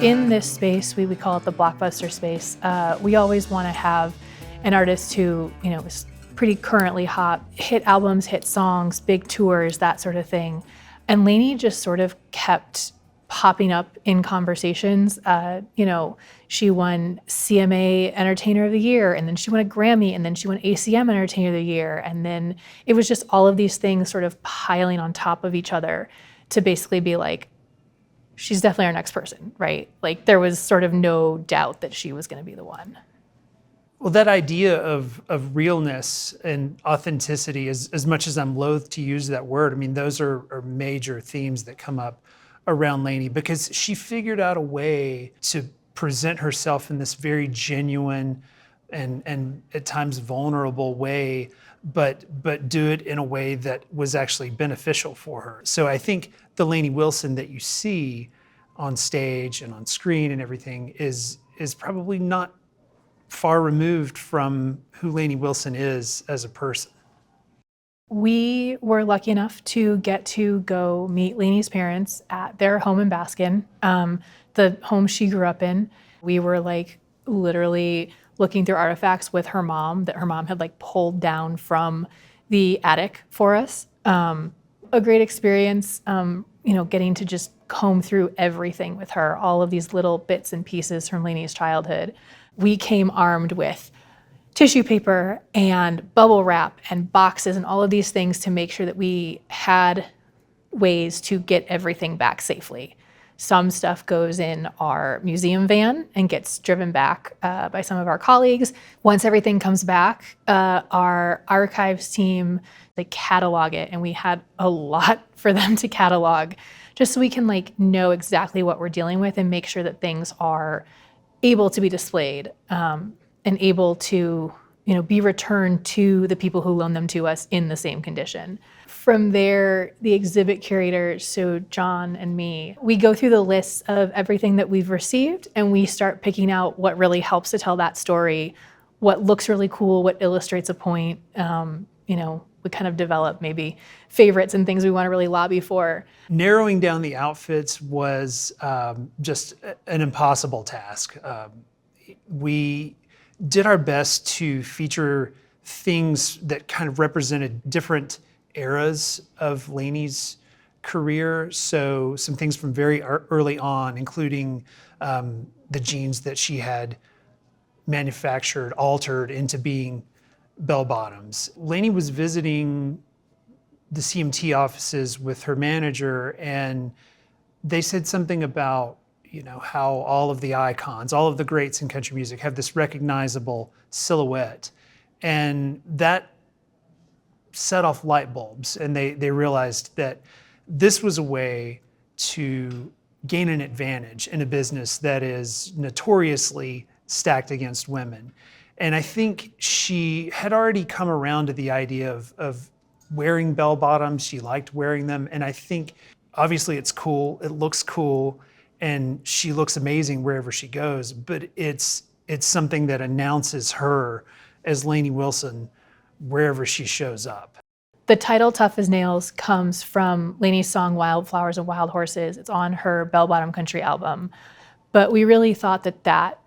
In this space, we call it the blockbuster space. We always want to have an artist who, is pretty currently hot, hit albums, hit songs, big tours, that sort of thing. And Lainey just sort of kept popping up in conversations. She won CMA Entertainer of the Year, and then she won a Grammy, and then she won ACM Entertainer of the Year. And then it was just all of these things sort of piling on top of each other to basically be like, she's definitely our next person, right? Like there was sort of no doubt that she was going to be the one. Well, that idea of realness and authenticity, as much as I'm loath to use that word, I mean, those are major themes that come up around Lainey, because she figured out a way to present herself in this very genuine and at times vulnerable way, but do it in a way that was actually beneficial for her. So I think the Lainey Wilson that you see on stage and on screen and everything is probably not far removed from who Lainey Wilson is as a person. We were lucky enough to get to go meet Lainey's parents at their home in Baskin, the home she grew up in. We were like literally looking through artifacts with her mom that her mom had like pulled down from the attic for us. A great experience, getting to just comb through everything with her, all of these little bits and pieces from Lainey's childhood. We came armed with tissue paper and bubble wrap and boxes and all of these things to make sure that we had ways to get everything back safely. Some stuff goes in our museum van and gets driven back by some of our colleagues. Once everything comes back, our archives team, they catalog it, and we had a lot for them to catalog just so we can know exactly what we're dealing with and make sure that things are able to be displayed and able to be returned to the people who loan them to us in the same condition. From there, the exhibit curators, so John and me, we go through the list of everything that we've received and we start picking out what really helps to tell that story, what looks really cool, what illustrates a point. We kind of develop maybe favorites and things we want to really lobby for. Narrowing down the outfits was just an impossible task. We did our best to feature things that kind of represented different eras of Lainey's career. So some things from very early on, including the jeans that she had manufactured, altered into being bell bottoms. Lainey was visiting the CMT offices with her manager, and they said something about how all of the icons, all of the greats in country music have this recognizable silhouette. And that set off light bulbs, and they realized that this was a way to gain an advantage in a business that is notoriously stacked against women. And I think she had already come around to the idea of wearing bell bottoms. She liked wearing them. And I think obviously it's cool, it looks cool, and she looks amazing wherever she goes, but it's something that announces her as Lainey Wilson wherever she shows up. The title Tough as Nails comes from Lainey's song Wildflowers and Wild Horses. It's on her Bell Bottom Country album. But we really thought that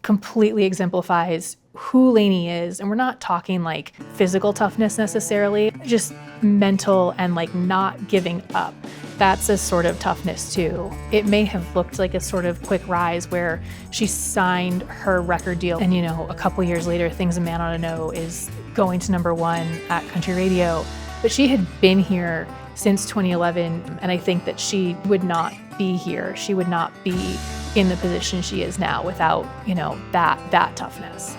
completely exemplifies who Lainey is. And we're not talking physical toughness necessarily, just mental and not giving up. That's a sort of toughness too. It may have looked like a sort of quick rise where she signed her record deal and a couple years later, Things a Man Oughta Know is going to #1 at country radio. But she had been here since 2011, and I think that she would not be here. She would not be in the position she is now without, that toughness.